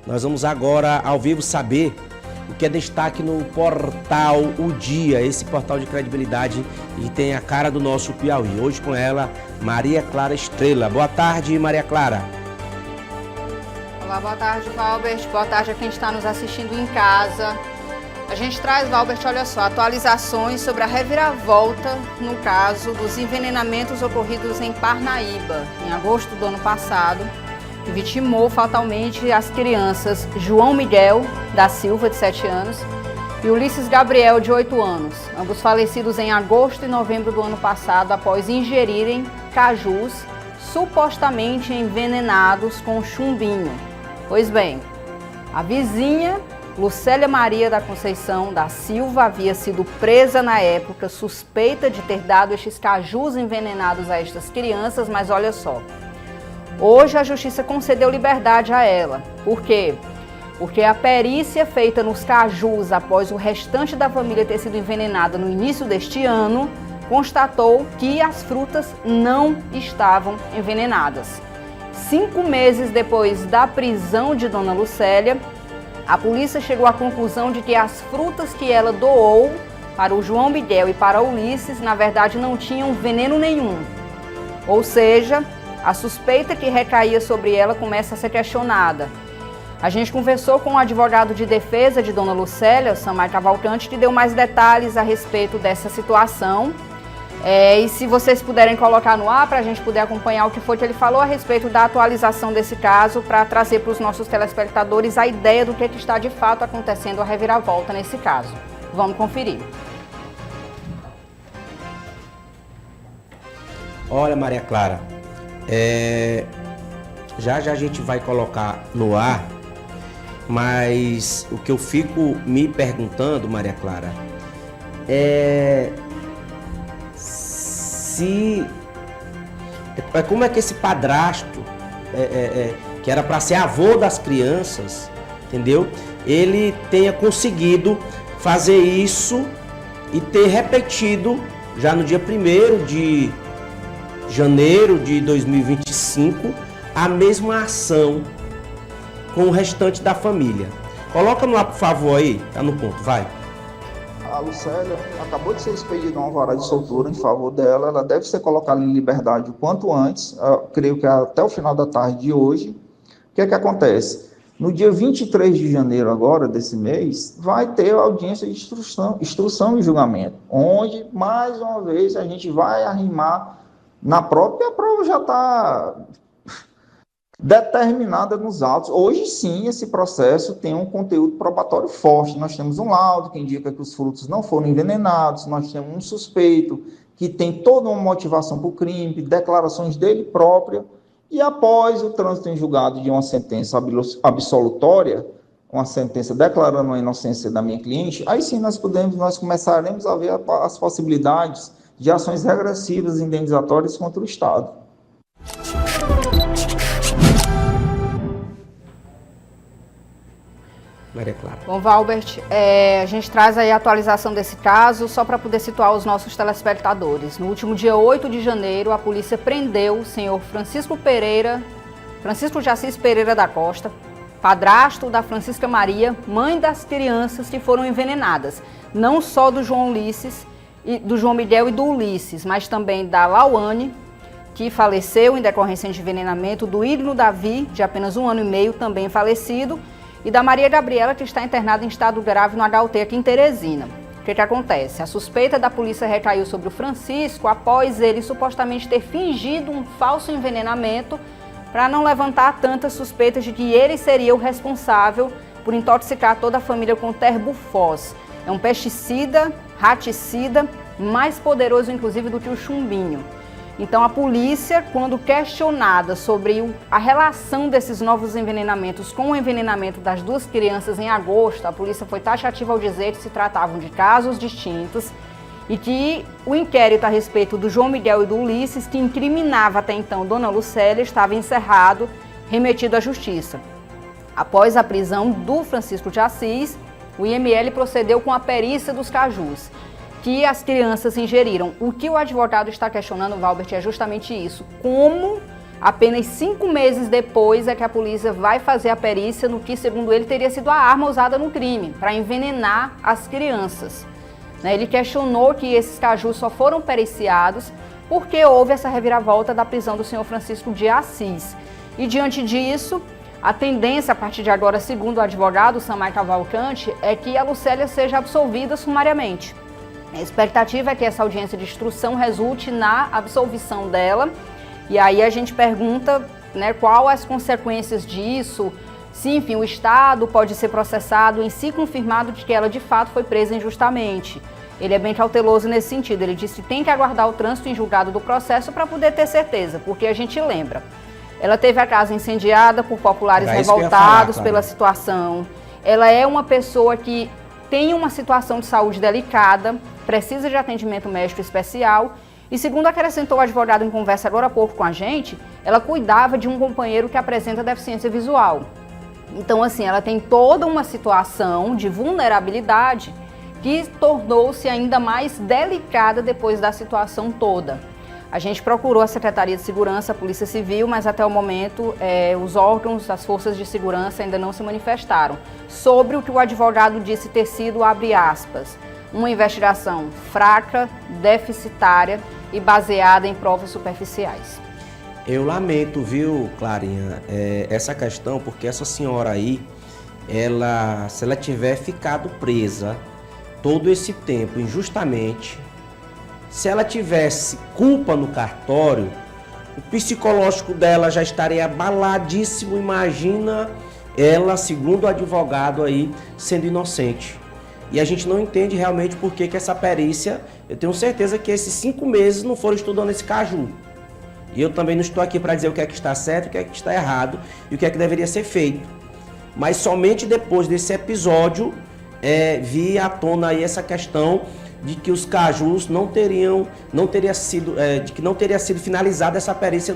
Nós vamos agora ao vivo saber o que é destaque no portal O Dia, esse portal de credibilidade e tem a cara do nosso Piauí. Hoje com ela, Maria Clara Estrela. Boa tarde, Maria Clara. Olá, boa tarde, Valbert. Boa tarde a quem está nos assistindo em casa. A gente traz, Valbert, olha só, atualizações sobre a reviravolta no caso dos envenenamentos ocorridos em Parnaíba, em agosto do ano passado, que vitimou fatalmente as crianças João Miguel da Silva, de 7 anos, e Ulisses Gabriel, de 8 anos, ambos falecidos em agosto e novembro do ano passado após ingerirem cajus supostamente envenenados com chumbinho. Pois bem, a vizinha Lucélia Maria da Conceição da Silva havia sido presa na época, suspeita de ter dado estes cajus envenenados a estas crianças, mas olha só, hoje a justiça concedeu liberdade a ela. Por quê? Porque a perícia feita nos cajus após o restante da família ter sido envenenada no início deste ano, constatou que as frutas não estavam envenenadas. 5 meses depois da prisão de Dona Lucélia, a polícia chegou à conclusão de que as frutas que ela doou para o João Miguel e para Ulisses, na verdade, não tinham veneno nenhum. Ou seja, a suspeita que recaía sobre ela começa a ser questionada. A gente conversou com o advogado de defesa de Dona Lucélia, Samar Cavalcante, que deu mais detalhes a respeito dessa situação. E se vocês puderem colocar no ar para a gente poder acompanhar o que foi que ele falou a respeito da atualização desse caso, para trazer para os nossos telespectadores a ideia do que está de fato acontecendo a reviravolta nesse caso. Vamos conferir. Olha, Maria Clara, já a gente vai colocar no ar, mas o que eu fico me perguntando, Maria Clara, como é que esse padrasto, que era para ser avô das crianças, entendeu? Ele tenha conseguido fazer isso e ter repetido já no dia 1º de janeiro de 2025 a mesma ação com o restante da família. Coloca no ar, por favor, aí, tá no ponto, vai. A Lucélia acabou de ser expedida uma vara de soltura em favor dela, ela deve ser colocada em liberdade o quanto antes, creio que até o final da tarde de hoje. O que é que acontece? No dia 23 de janeiro agora, desse mês, vai ter a audiência de instrução e julgamento, onde, mais uma vez, a gente vai arrimar na própria prova, já está determinada nos autos. Hoje sim, esse processo tem um conteúdo probatório forte. Nós temos um laudo que indica que os frutos não foram envenenados, nós temos um suspeito que tem toda uma motivação para o crime, declarações dele própria, e após o trânsito em julgado de uma sentença absolutória, uma sentença declarando a inocência da minha cliente, aí sim nós começaremos a ver as possibilidades de ações regressivas e indenizatórias contra o Estado. Maria Clara. Bom, Valbert, a gente traz aí a atualização desse caso só para poder situar os nossos telespectadores. No último dia 8 de janeiro, a polícia prendeu o senhor Francisco de Assis Pereira da Costa, padrasto da Francisca Maria, mãe das crianças que foram envenenadas, não só do João Miguel e do Ulisses, mas também da Lauane, que faleceu em decorrência de envenenamento, do Igno Davi, de apenas 1 ano e meio, também falecido, e da Maria Gabriela, que está internada em estado grave no HUT aqui em Teresina. O que acontece? A suspeita da polícia recaiu sobre o Francisco após ele supostamente ter fingido um falso envenenamento para não levantar tantas suspeitas de que ele seria o responsável por intoxicar toda a família com terbufós. É um pesticida, raticida, mais poderoso inclusive do que o chumbinho. Então a polícia, quando questionada sobre a relação desses novos envenenamentos com o envenenamento das 2 crianças em agosto, a polícia foi taxativa ao dizer que se tratavam de casos distintos e que o inquérito a respeito do João Miguel e do Ulisses, que incriminava até então Dona Lucélia, estava encerrado, remetido à justiça. Após a prisão do Francisco de Assis, o IML procedeu com a perícia dos cajus que as crianças ingeriram. O que o advogado está questionando, Valbert, é justamente isso. Como Apenas 5 meses depois é que a polícia vai fazer a perícia no que, segundo ele, teria sido a arma usada no crime, para envenenar as crianças. Ele questionou que esses cajus só foram periciados porque houve essa reviravolta da prisão do senhor Francisco de Assis. E diante disso, a tendência a partir de agora, segundo o advogado Samay Cavalcante, é que a Lucélia seja absolvida sumariamente. A expectativa é que essa audiência de instrução resulte na absolvição dela. E aí a gente pergunta, né, qual as consequências disso, se, enfim, o Estado pode ser processado em si confirmado de que ela de fato foi presa injustamente. Ele é bem cauteloso nesse sentido, ele disse que tem que aguardar o trânsito em julgado do processo para poder ter certeza, porque a gente lembra, ela teve a casa incendiada por populares revoltados pela situação, ela é uma pessoa que tem uma situação de saúde delicada, precisa de atendimento médico especial. E segundo acrescentou o advogado em conversa agora há pouco com a gente, ela cuidava de um companheiro que apresenta deficiência visual. Então, assim, ela tem toda uma situação de vulnerabilidade que tornou-se ainda mais delicada depois da situação toda. A gente procurou a Secretaria de Segurança, a Polícia Civil, mas até o momento os órgãos, as forças de segurança ainda não se manifestaram sobre o que o advogado disse ter sido, abre aspas, uma investigação fraca, deficitária e baseada em provas superficiais. Eu lamento, viu, Clarinha, essa questão, porque essa senhora aí, se ela tiver ficado presa todo esse tempo injustamente, se ela tivesse culpa no cartório, o psicológico dela já estaria abaladíssimo. Imagina ela, segundo o advogado aí, sendo inocente. E a gente não entende realmente por que essa perícia, eu tenho certeza que esses 5 meses não foram estudando esse caju. E eu também não estou aqui para dizer o que é que está certo, o que é que está errado e o que é que deveria ser feito. Mas somente depois desse episódio, vi à tona aí essa questão de que os cajus de que não teria sido finalizada essa perícia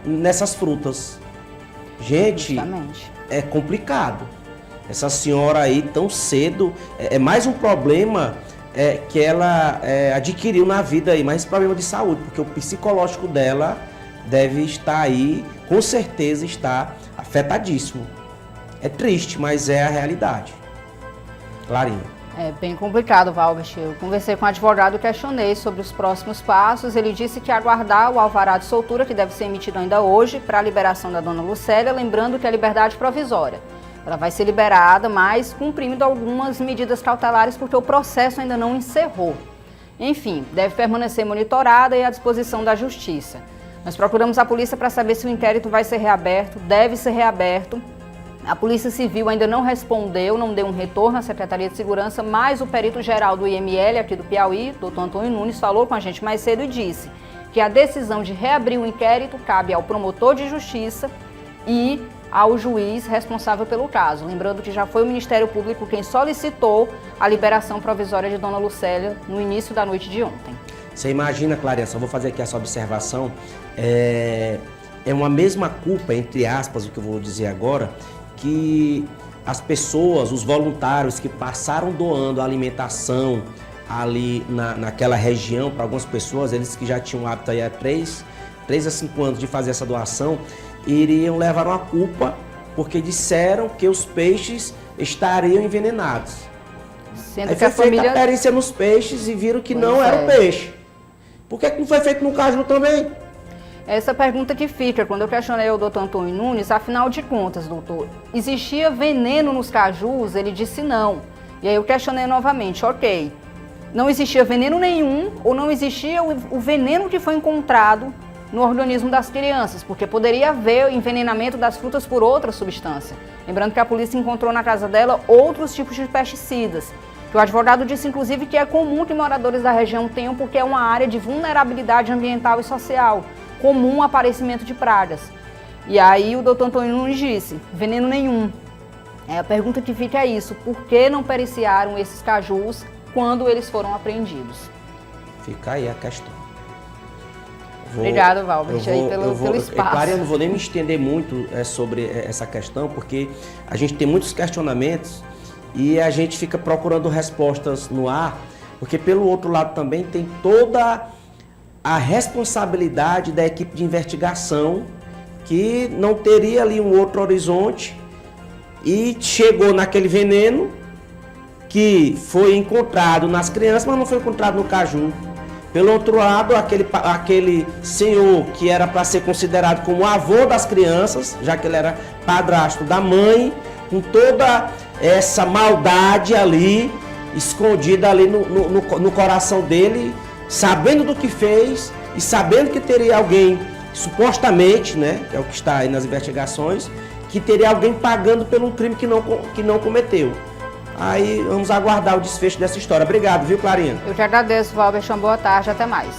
nessas frutas. Gente, justamente. É complicado. Essa senhora aí tão cedo, é mais um problema que ela adquiriu na vida aí, mais problema de saúde, porque o psicológico dela deve estar aí, com certeza está afetadíssimo. É triste, mas é a realidade. Clarinha. É bem complicado, Valbert. Eu conversei com o advogado e questionei sobre os próximos passos. Ele disse que aguardar o alvará de soltura, que deve ser emitido ainda hoje, para a liberação da dona Lucélia, lembrando que é liberdade provisória. Ela vai ser liberada, mas cumprindo algumas medidas cautelares, porque o processo ainda não encerrou. Enfim, deve permanecer monitorada e à disposição da Justiça. Nós procuramos a polícia para saber se o inquérito vai ser reaberto, deve ser reaberto. A Polícia Civil ainda não respondeu, não deu um retorno à Secretaria de Segurança, mas o perito-geral do IML aqui do Piauí, Dr. Antônio Nunes, falou com a gente mais cedo e disse que a decisão de reabrir o inquérito cabe ao promotor de justiça e ao juiz responsável pelo caso. Lembrando que já foi o Ministério Público quem solicitou a liberação provisória de dona Lucélia no início da noite de ontem. Você imagina, Clarissa, eu vou fazer aqui essa observação, é uma mesma culpa, entre aspas, o que eu vou dizer agora, que as pessoas, os voluntários que passaram doando alimentação ali naquela região para algumas pessoas, eles que já tinham o hábito aí há 3 a 5 anos de fazer essa doação, iriam levar uma culpa porque disseram que os peixes estariam envenenados. Sendo aí que foi feita a perícia nos peixes e viram que não era o peixe. Por que não foi feito no caju também? Essa pergunta que fica, quando eu questionei o doutor Antônio Nunes, afinal de contas, doutor, existia veneno nos cajus? Ele disse não. E aí eu questionei novamente, ok, não existia veneno nenhum ou não existia o veneno que foi encontrado no organismo das crianças, porque poderia haver envenenamento das frutas por outra substância. Lembrando que a polícia encontrou na casa dela outros tipos de pesticidas, que o advogado disse inclusive que é comum que moradores da região tenham, porque é uma área de vulnerabilidade ambiental e social, comum aparecimento de pragas. E aí o doutor Antônio Nunes disse, veneno nenhum. A pergunta que fica é isso, por que não periciaram esses cajus quando eles foram apreendidos? Fica aí a questão. Obrigado, Valbert, pelo espaço. Claro, eu não vou nem me estender muito sobre essa questão, porque a gente tem muitos questionamentos e a gente fica procurando respostas no ar, porque pelo outro lado também tem toda a responsabilidade da equipe de investigação que não teria ali um outro horizonte e chegou naquele veneno que foi encontrado nas crianças, mas não foi encontrado no caju. Pelo outro lado, aquele senhor que era para ser considerado como avô das crianças, já que ele era padrasto da mãe, com toda essa maldade ali, escondida ali no coração dele, sabendo do que fez e sabendo que teria alguém, supostamente, né, que é o que está aí nas investigações, que teria alguém pagando pelo crime que não cometeu. Aí vamos aguardar o desfecho dessa história. Obrigado, viu, Clarinha? Eu te agradeço, Valber. Boa tarde, até mais.